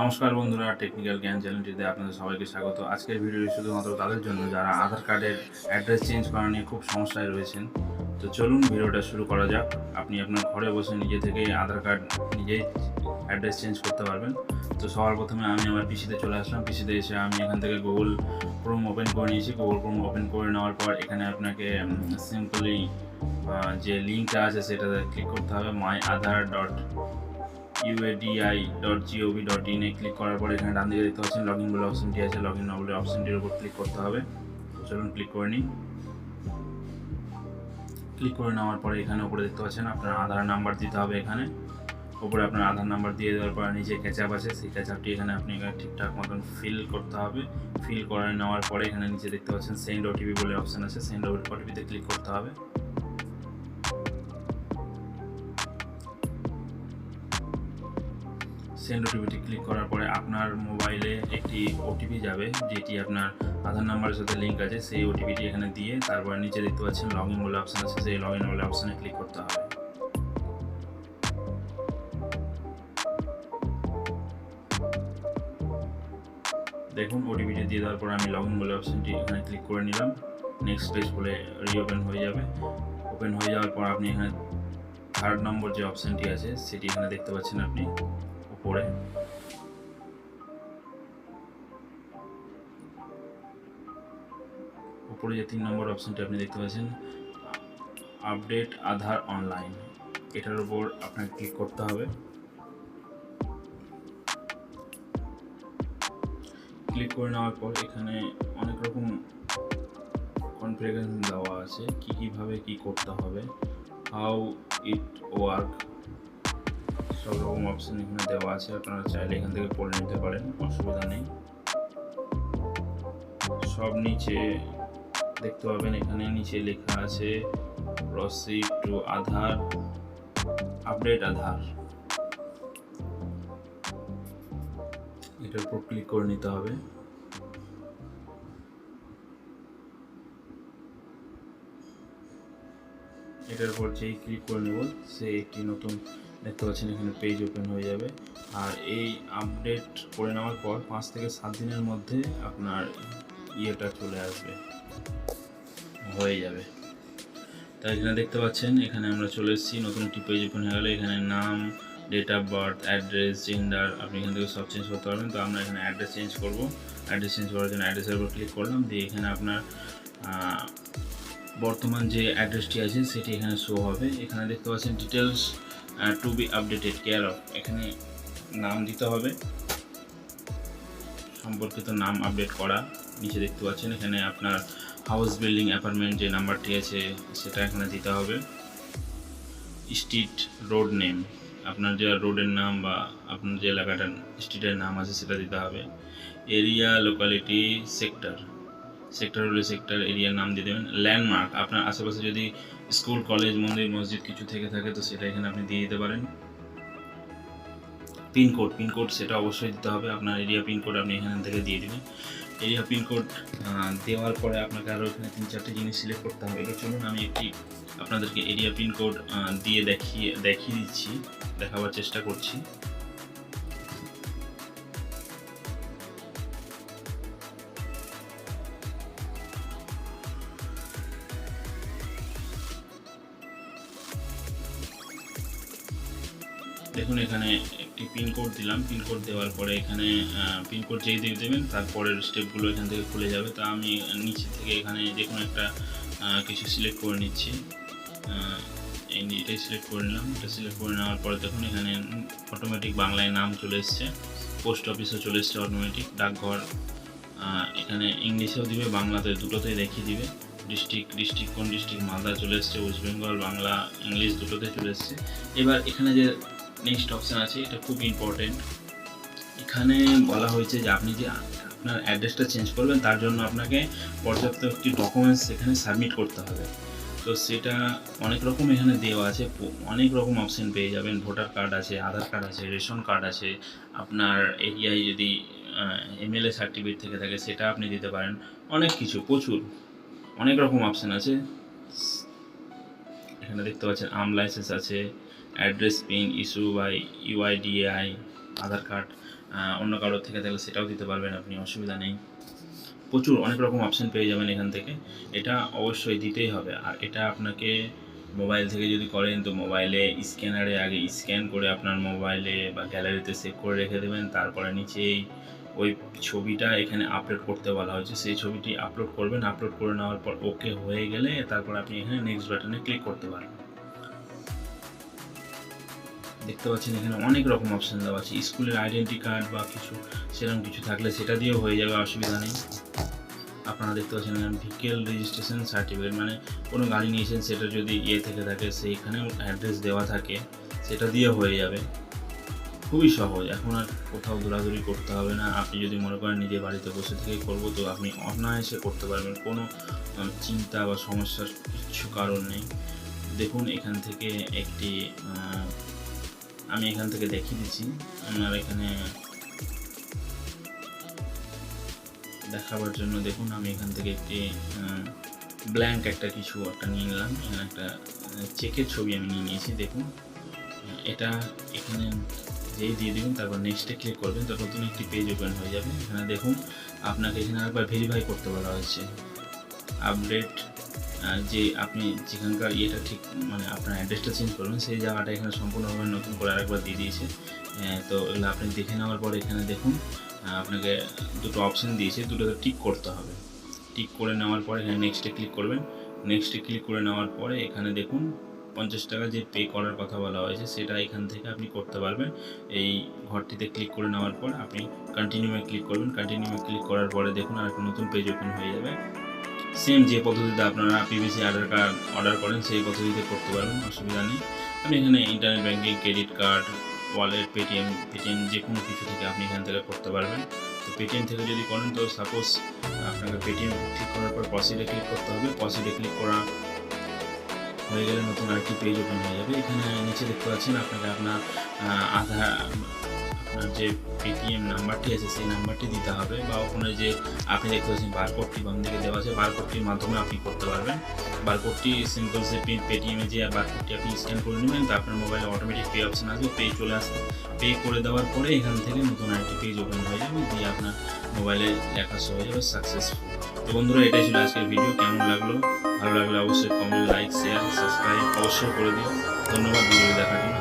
নমস্কার বন্ধুরা, টেকনিক্যাল জ্ঞান চ্যানেলটিতে আপনাদের সবাইকে স্বাগত। আজকের ভিডিওটি শুধুমাত্র তাদের জন্য যারা আধার কার্ডের অ্যাড্রেস চেঞ্জ করা নিয়ে খুব সমস্যায় রয়েছেন। তো চলুন ভিডিওটা শুরু করা যাক। আপনি আপনার ঘরে বসে নিজে থেকে আধার কার্ড নিজেই অ্যাড্রেস চেঞ্জ করতে পারবেন। তো সবার প্রথমে আমি আমার পিসিতে চলে আসলাম। পিসিতে এসে আমি এখান থেকে গুগল ক্রোম ওপেন করে নিয়েছি। গুগল ক্রোম ওপেন করে নেওয়ার পর এখানে আপনাকে সিম্পলি যে লিঙ্কটা আছে সেটাতে ক্লিক করতে হবে, myAadhar.uadi.gov.in এ ক্লিক করার পর এখানে ডান দিকে দেখতে পাচ্ছেন লগ ইন বলে অপশনটি আছে। লগ ইন বলে অপশনটির উপর ক্লিক করতে হবে। চলুন ক্লিক করে নিই। ক্লিক করে নেওয়ার পরে এখানে উপরে দেখতে পাচ্ছেন আপনার আধার নাম্বার দিতে হবে। এখানে উপরে আপনার আধার নাম্বার দিয়ে দেওয়ার পর নিচে ক্যাচআপ আছে, সেই ক্যাচআপটি এখানে আপনি ঠিকঠাক মতন ফিল করতে হবে। ফিল করে নেওয়ার পরে এখানে নিচে দেখতে পাচ্ছেন সেন্ড ওটিপি বলে অপশন আছে, সেন্ড ওটিপিতে ক্লিক করতে হবে। সেন্ড ওটিপিটি ক্লিক করার পরে আপনার মোবাইলে একটি ওটিপি যাবে, যেটি আপনার আধার নাম্বারের সাথে লিঙ্ক আছে। সেই ওটিপিটি এখানে দিয়ে তারপর নিচে দেখতে পাচ্ছেন লগ ইন বলে অপশন আছে, সেই লগ ইন বলে অপশনে ক্লিক করতে হবে। দেখুন ওটিপিটি দিয়ে দেওয়ার পর আমি লগ ইন বলে অপশনটি এখানে ক্লিক করে নিলাম। নেক্সট পেজ বলে রিওপেন হয়ে যাবে। ওপেন হয়ে যাওয়ার পর আপনি এখানে থার্ড নম্বর যে অপশনটি আছে সেটি এখানে দেখতে পাচ্ছেন আপনি উপরে। উপরে যে 3 নম্বর অপশনটি আপনি দেখতে পাচ্ছেন আপডেট আধার অনলাইন, এটার উপর আপনাকে ক্লিক করতে হবে। ক্লিক করে নেওয়ার পর এখানে অনেক রকম কনফিগারেশন দেওয়া আছে, কীভাবে কি করতে হবে, হাউ ইট ওয়ার্ক, সব রকম অপশন এখানে দেওয়া আছে। আপনারা চাইলে এখান থেকে পড়ে নিতে পারেন, অসুবিধা নেই। সব নিচে দেখতে পাবেন এখানে নিচে লেখা আছে প্রসিড টু আধার, আপডেট আধার, এটার উপর ক্লিক করে নিতে হবে। এটার উপর যেই ক্লিক করে নেব সে একটি নতুন দেখতে পাচ্ছেন এখানে পেজ ওপেন হয়ে যাবে। আর এই আপডেট করে নেওয়ার পর 5 থেকে 7 দিনের মধ্যে আপনার ইয়েটা চলে আসবে, হয়ে যাবে। তাই এখানে দেখতে পাচ্ছেন এখানে আমরা চলে এসেছি, নতুন একটি পেজ ওপেন হয়ে গেলে এখানে নাম, date of birth, address, gender আপনি এখান থেকে সব চেঞ্জ করতে পারবেন। তো আমরা এখানে অ্যাড্রেস চেঞ্জ করব। অ্যাড্রেস চেঞ্জ করার জন্য অ্যাড্রেসের উপর ক্লিক করলাম, দিয়ে এখানে আপনার বর্তমান যে অ্যাড্রেসটি আছে সেটি এখানে শো হবে। এখানে দেখতে পাচ্ছেন details two B updated care of, এখানে নাম দিতে হবে, সম্পর্কিত নাম আপডেট করা। নিচে দেখতে পাচ্ছেন এখানে আপনার হাউস, বিল্ডিং, অ্যাপার্টমেন্ট যে নাম্বারটি আছে সেটা এখানে দিতে হবে। স্ট্রিট, রোড নেম, আপনার যে রোডের নাম বা আপনার যে এলাকাটার স্ট্রিটের নাম আছে সেটা দিতে হবে। এরিয়া, লোকালিটি, সেক্টর, সেক্টর হলে সেক্টর এরিয়ার নাম দিয়ে দেবেন। ল্যান্ডমার্ক, আপনার আশেপাশে যদি স্কুল, কলেজ, মন্দির, মসজিদ কিছু থেকে থাকে তো সেটা এখানে আপনি দিয়ে দিতে পারেন। পিনকোড সেটা অবশ্যই দিতে হবে, আপনার এরিয়া পিনকোড আপনি এখান থেকে দিয়ে দেবেন। এরিয়া পিনকোড দেওয়ার পরে আপনাকে আরও এখানে 3-4টি জিনিস সিলেক্ট করতে হবে। এটা চলুন আমি একটি আপনাদেরকে এরিয়া পিনকোড দিয়ে দেখিয়ে দিচ্ছি, দেখাবার চেষ্টা করছি। দেখুন এখানে একটি পিনকোড দিলাম, পিনকোড দেওয়ার পরে এখানে পিনকোড যেই দিয়ে দেবেন তারপরের স্টেপগুলো এখান থেকে খুলে যাবে। তা আমি নিচে থেকে এখানে যে কোনো একটা কিছু সিলেক্ট করে নিচ্ছি, এটাই সিলেক্ট করে নিলাম। এটা সিলেক্ট করে নেওয়ার পরে দেখুন এখানে অটোমেটিক বাংলায় নাম চলে এসছে, পোস্ট অফিসও চলে এসছে অটোমেটিক, ডাকঘর এখানে ইংলিশেও দিবে, বাংলাতে দুটোতেই দেখিয়ে দিবে। ডিস্ট্রিক্ট কোন ডিস্ট্রিক্ট, মালদা চলে এসছে, ওয়েস্ট বেঙ্গল, বাংলা, ইংলিশ দুটোতেই চলে এসছে। এবার এখানে যে নেক্সট অপশান আছে এটা খুব ইম্পর্টেন্ট। এখানে বলা হয়েছে যে আপনি যে আপনার অ্যাড্রেসটা চেঞ্জ করবেন তার জন্য আপনাকে পর্যাপ্ত একটি ডকুমেন্টস এখানে সাবমিট করতে হবে। তো সেটা অনেক রকম এখানে দেওয়া আছে, অনেক রকম অপশান পেয়ে যাবেন। ভোটার কার্ড আছে, আধার কার্ড আছে, রেশন কার্ড আছে, আপনার এরিয়ায় যদি এমএলএ সার্টিফিকেট থেকে থাকে সেটা আপনি দিতে পারেন। অনেক কিছু, প্রচুর অনেক রকম অপশান আছে। এখানে দেখতে পাচ্ছেন আর্ম লাইসেন্স আছে, address pin issue by UIDAI, Aadhaar card অন্য কারোর থেকে থাকলে সেটাও দিতে পারবেন আপনি, অসুবিধা নেই। প্রচুর অনেক রকম অপশান পেয়ে যাবেন এখান থেকে। এটা অবশ্যই দিতেই হবে। আর এটা আপনাকে মোবাইল থেকে যদি করেন তো মোবাইলে স্ক্যানারে আগে স্ক্যান করে আপনার মোবাইলে বা গ্যালারিতে সেভ করে রেখে দেবেন। তারপরে নিচেই ওই ছবিটা এখানে আপলোড করতে বলা হয়েছে, সেই ছবিটি আপলোড করবেন। আপলোড করে নেওয়ার পর ওকে হয়ে গেলে তারপর আপনি এখানে নেক্সট বাটনে ক্লিক করতে পারবেন। দেখতে পাচ্ছেন এখানে অনেক রকম অপশান দেওয়া আছে। স্কুলের আইডেন্টি কার্ড বা কিছু সেরকম কিছু থাকলে সেটা দিয়েও হয়ে যাবে, অসুবিধা নেই। আপনারা দেখতে পাচ্ছেন এখানে ভেহিকেল রেজিস্ট্রেশন সার্টিফিকেট, মানে কোনো গাড়ি নিয়েছেন সেটা যদি থেকে থাকে, সেইখানেও অ্যাড্রেস দেওয়া থাকে, সেটা দিয়ে হয়ে যাবে। খুবই সহজ, এখন আর কোথাও দৌড়াদৌড়ি করতে হবে না। আপনি যদি মনে করেন নিজের বাড়িতে বসে থেকেই করবো, তো আপনি অনায়াসে করতে পারবেন, কোনো চিন্তা বা সমস্যার কিচ্ছু কারণ নেই। দেখুন এখান থেকে একটি আমি এখান থেকে দেখিয়ে দিচ্ছি। আপনার এখানে দেখাবার জন্য দেখুন আমি এখান থেকে একটি ব্ল্যাঙ্ক একটা কিছু একটা নিয়ে নিলাম। এখানে একটা চেকের ছবি আমি নিয়ে নিয়েছি। দেখুন এটা এখানে যেই দিয়ে দেবেন, তারপর নেক্সটে ক্লিক করবেন, তো নতুন একটি পেজ ওপেন হয়ে যাবে। এখানে দেখুন আপনাকে এখানে একবার ভেরিফাই করতে বলা হয়েছে। আপডেট যে আপনি যেখানকার ইয়েটা ঠিক মানে আপনার অ্যাড্রেসটা চেঞ্জ করবেন, সেই জায়গাটা এখানে সম্পূর্ণভাবে নতুন করে আরেকবার দিয়ে দিয়েছে। তো এগুলো আপনি দেখে নেওয়ার পর এখানে দেখুন আপনাকে দুটো অপশান দিয়েছে, দুটোতে টিক করতে হবে। টিক করে নেওয়ার পরে এখানে নেক্সটে ক্লিক করবেন। নেক্সটে ক্লিক করে নেওয়ার পরে এখানে দেখুন 50 টাকা যে পে করার কথা বলা হয়েছে সেটা এখান থেকে আপনি করতে পারবেন। এই ঘরটিতে ক্লিক করে নেওয়ার পর আপনি কন্টিনিউয়ে ক্লিক করবেন। কন্টিনিউয়ে ক্লিক করার পরে দেখুন আর একটা নতুন পেজ ওপেন হয়ে যাবে। সেম যে পদ্ধতিতে আপনারা পিভিসি আধার কার্ড অর্ডার করেন সেই পদ্ধতিতে করতে পারবেন, অসুবিধা নেই। আপনি এখানে internet banking, credit card, wallet, Paytm যে কোনো কিছু থেকে আপনি এখান থেকে করতে পারবেন। তো পেটিএম থেকে যদি করেন তো সাপোজ আপনাকে পেটিএম ক্লিক করার পর প্রসিডে ক্লিক করতে হবে। প্রসিডে ক্লিক করা হয়ে গেলে নতুন আরেকটি পেজ ওপেন হয়ে যাবে। এখানে নিচে দেখতে পাচ্ছেন আপনাকে আপনার আধার, আপনার যে পেটিএম নাম্বারটি আছে সেই নাম্বারটি দিতে হবে, বা ওখানে যে আপনি দেখতে পাচ্ছেন বারকোডটি বাম দিকে দেওয়া আছে, বারকোডটির মাধ্যমে আপনি করতে পারবেন। বারকোডটি সিম্পল যে পেটিএমে যে বারকোডটি আপনি স্ক্যান করে নেবেন, তো আপনার মোবাইলে অটোমেটিক পে অপশান আসবে, পে চলে আসবে। পে করে দেওয়ার পরে এখান থেকে নতুন আরেকটি পেজ ওপেন হয়ে যাবে, দিয়ে আপনার মোবাইলে লেখা হয়ে যাবে সাকসেসফুল। তো বন্ধুরা এটাই ছিল আজকের ভিডিও। কেমন লাগলো? ভালো লাগলে অবশ্যই কমেন্ট, লাইক, শেয়ার, সাবস্ক্রাইব অবশ্যই করে দিও। ধন্যবাদ ভিডিও দেখার জন্য।